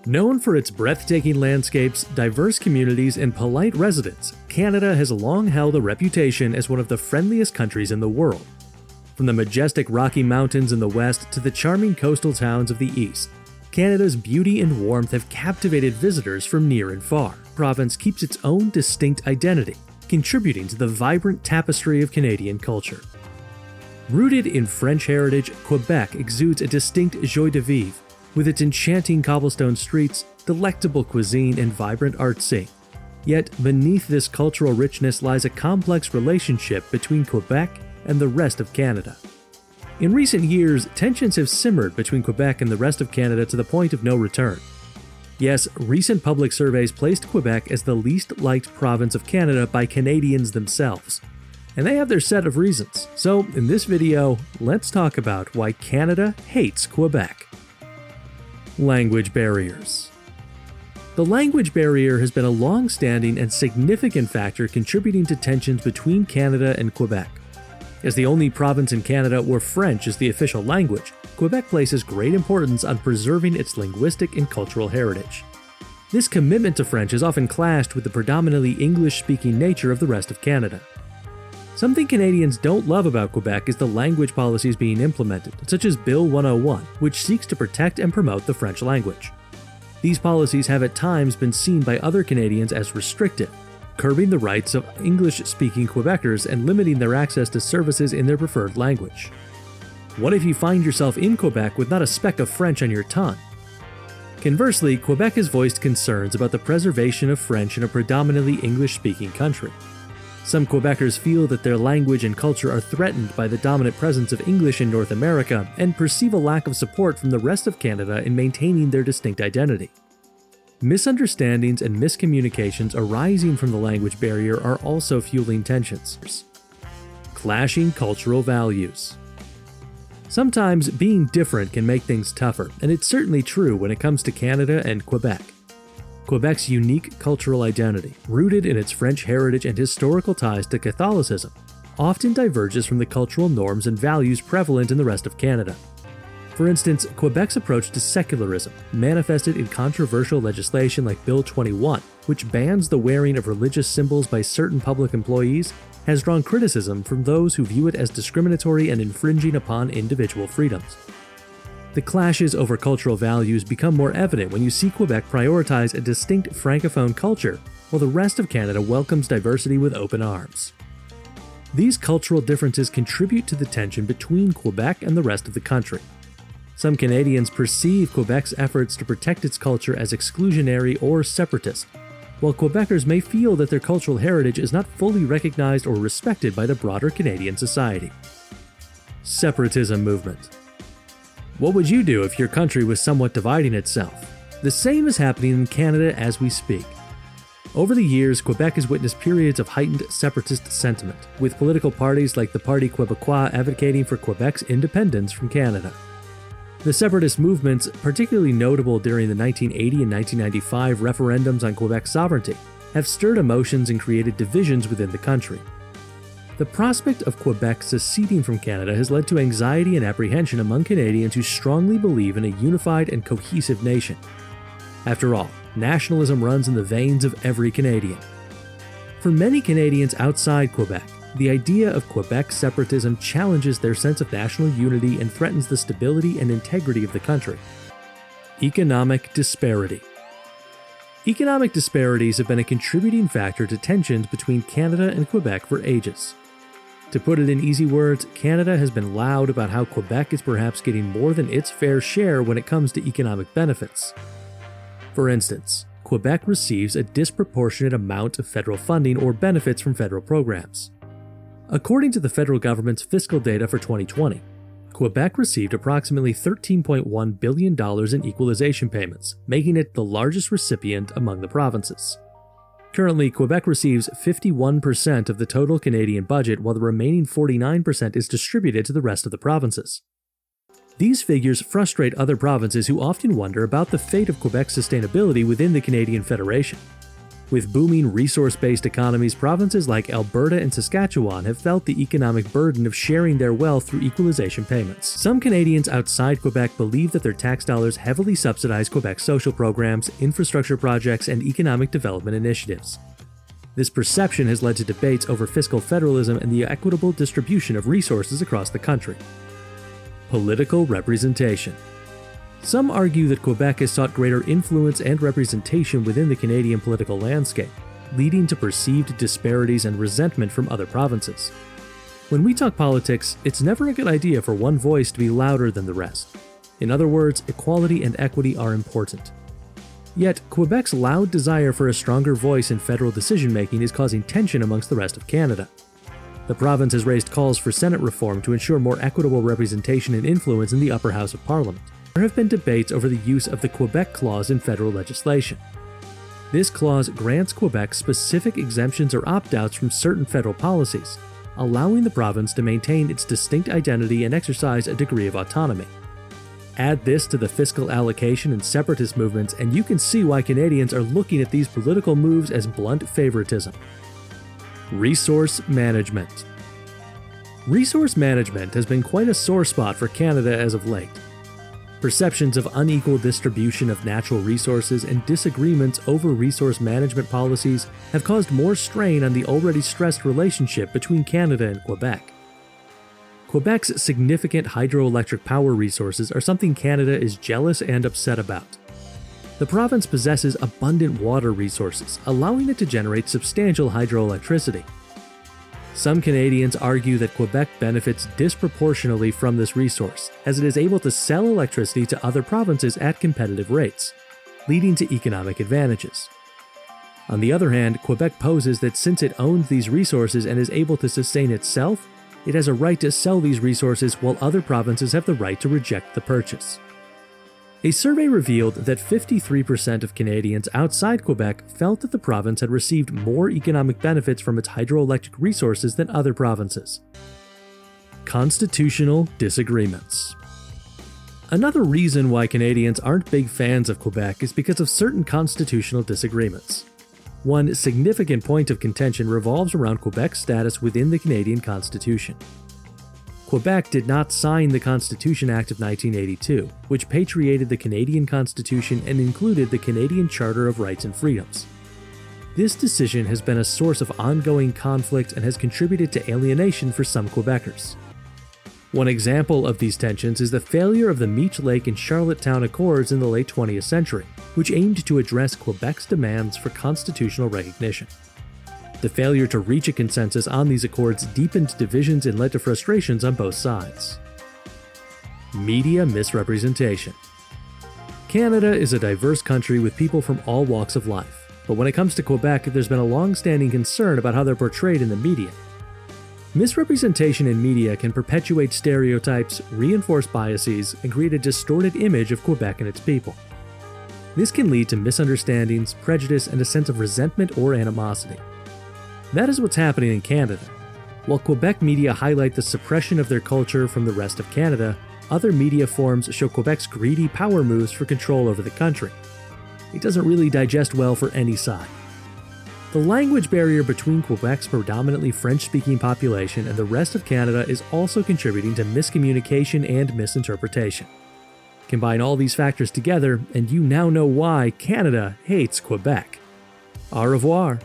Known for its breathtaking landscapes, diverse communities, and polite residents, Canada has long held a reputation as one of the friendliest countries in the world. From the majestic Rocky Mountains in the west to the charming coastal towns of the east, Canada's beauty and warmth have captivated visitors from near and far. The province keeps its own distinct identity, contributing to the vibrant tapestry of Canadian culture. Rooted in French heritage, Quebec exudes a distinct joie de vivre, with its enchanting cobblestone streets, delectable cuisine, and vibrant art scene. Yet, beneath this cultural richness lies a complex relationship between Quebec and the rest of Canada. In recent years, tensions have simmered between Quebec and the rest of Canada to the point of no return. Yes, recent public surveys placed Quebec as the least liked province of Canada by Canadians themselves. And they have their set of reasons. So, in this video, let's talk about why Canada hates Quebec. Language barriers. The language barrier has been a long-standing and significant factor contributing to tensions between Canada and Quebec. As the only province in Canada where French is the official language, Quebec places great importance on preserving its linguistic and cultural heritage. This commitment to French has often clashed with the predominantly English-speaking nature of the rest of Canada. Something Canadians don't love about Quebec is the language policies being implemented, such as Bill 101, which seeks to protect and promote the French language. These policies have at times been seen by other Canadians as restrictive, curbing the rights of English-speaking Quebecers and limiting their access to services in their preferred language. What if you find yourself in Quebec with not a speck of French on your tongue? Conversely, Quebec has voiced concerns about the preservation of French in a predominantly English-speaking country. Some Quebecers feel that their language and culture are threatened by the dominant presence of English in North America and perceive a lack of support from the rest of Canada in maintaining their distinct identity. Misunderstandings and miscommunications arising from the language barrier are also fueling tensions. Clashing cultural values. Sometimes being different can make things tougher, and it's certainly true when it comes to Canada and Quebec. Quebec's unique cultural identity, rooted in its French heritage and historical ties to Catholicism, often diverges from the cultural norms and values prevalent in the rest of Canada. For instance, Quebec's approach to secularism, manifested in controversial legislation like Bill 21, which bans the wearing of religious symbols by certain public employees, has drawn criticism from those who view it as discriminatory and infringing upon individual freedoms. The clashes over cultural values become more evident when you see Quebec prioritize a distinct francophone culture, while the rest of Canada welcomes diversity with open arms. These cultural differences contribute to the tension between Quebec and the rest of the country. Some Canadians perceive Quebec's efforts to protect its culture as exclusionary or separatist, while Quebecers may feel that their cultural heritage is not fully recognized or respected by the broader Canadian society. Separatism movement. What would you do if your country was somewhat dividing itself? The same is happening in Canada as we speak. Over the years, Quebec has witnessed periods of heightened separatist sentiment, with political parties like the Parti Québécois advocating for Quebec's independence from Canada. The separatist movements, particularly notable during the 1980 and 1995 referendums on Quebec's sovereignty, have stirred emotions and created divisions within the country. The prospect of Quebec seceding from Canada has led to anxiety and apprehension among Canadians who strongly believe in a unified and cohesive nation. After all, nationalism runs in the veins of every Canadian. For many Canadians outside Quebec, the idea of Quebec separatism challenges their sense of national unity and threatens the stability and integrity of the country. Economic disparity. Economic disparities have been a contributing factor to tensions between Canada and Quebec for ages. To put it in easy words, Canada has been loud about how Quebec is perhaps getting more than its fair share when it comes to economic benefits. For instance, Quebec receives a disproportionate amount of federal funding or benefits from federal programs. According to the federal government's fiscal data for 2020, Quebec received approximately $13.1 billion in equalization payments, making it the largest recipient among the provinces. Currently, Quebec receives 51% of the total Canadian budget, while the remaining 49% is distributed to the rest of the provinces. These figures frustrate other provinces who often wonder about the fate of Quebec's sustainability within the Canadian Federation. With booming resource-based economies, provinces like Alberta and Saskatchewan have felt the economic burden of sharing their wealth through equalization payments. Some Canadians outside Quebec believe that their tax dollars heavily subsidize Quebec's social programs, infrastructure projects, and economic development initiatives. This perception has led to debates over fiscal federalism and the equitable distribution of resources across the country. Political representation. Some argue that Quebec has sought greater influence and representation within the Canadian political landscape, leading to perceived disparities and resentment from other provinces. When we talk politics, it's never a good idea for one voice to be louder than the rest. In other words, equality and equity are important. Yet, Quebec's loud desire for a stronger voice in federal decision-making is causing tension amongst the rest of Canada. The province has raised calls for Senate reform to ensure more equitable representation and influence in the upper house of Parliament. There have been debates over the use of the Quebec Clause in federal legislation. This clause grants Quebec specific exemptions or opt-outs from certain federal policies, allowing the province to maintain its distinct identity and exercise a degree of autonomy. Add this to the fiscal allocation and separatist movements, and you can see why Canadians are looking at these political moves as blunt favoritism. Resource management. Resource management has been quite a sore spot for Canada as of late. Perceptions of unequal distribution of natural resources and disagreements over resource management policies have caused more strain on the already stressed relationship between Canada and Quebec. Quebec's significant hydroelectric power resources are something Canada is jealous and upset about. The province possesses abundant water resources, allowing it to generate substantial hydroelectricity. Some Canadians argue that Quebec benefits disproportionately from this resource, as it is able to sell electricity to other provinces at competitive rates, leading to economic advantages. On the other hand, Quebec poses that since it owns these resources and is able to sustain itself, it has a right to sell these resources while other provinces have the right to reject the purchase. A survey revealed that 53% of Canadians outside Quebec felt that the province had received more economic benefits from its hydroelectric resources than other provinces. Constitutional disagreements. Another reason why Canadians aren't big fans of Quebec is because of certain constitutional disagreements. One significant point of contention revolves around Quebec's status within the Canadian Constitution. Quebec did not sign the Constitution Act of 1982, which patriated the Canadian Constitution and included the Canadian Charter of Rights and Freedoms. This decision has been a source of ongoing conflict and has contributed to alienation for some Quebecers. One example of these tensions is the failure of the Meech Lake and Charlottetown Accords in the late 20th century, which aimed to address Quebec's demands for constitutional recognition. The failure to reach a consensus on these accords deepened divisions and led to frustrations on both sides. Media misrepresentation. Canada is a diverse country with people from all walks of life, but when it comes to Quebec, there's been a long-standing concern about how they're portrayed in the media. Misrepresentation in media can perpetuate stereotypes, reinforce biases, and create a distorted image of Quebec and its people. This can lead to misunderstandings, prejudice, and a sense of resentment or animosity. That is what's happening in Canada. While Quebec media highlight the suppression of their culture from the rest of Canada, other media forms show Quebec's greedy power moves for control over the country. It doesn't really digest well for any side. The language barrier between Quebec's predominantly French-speaking population and the rest of Canada is also contributing to miscommunication and misinterpretation. Combine all these factors together, and you now know why Canada hates Quebec. Au revoir.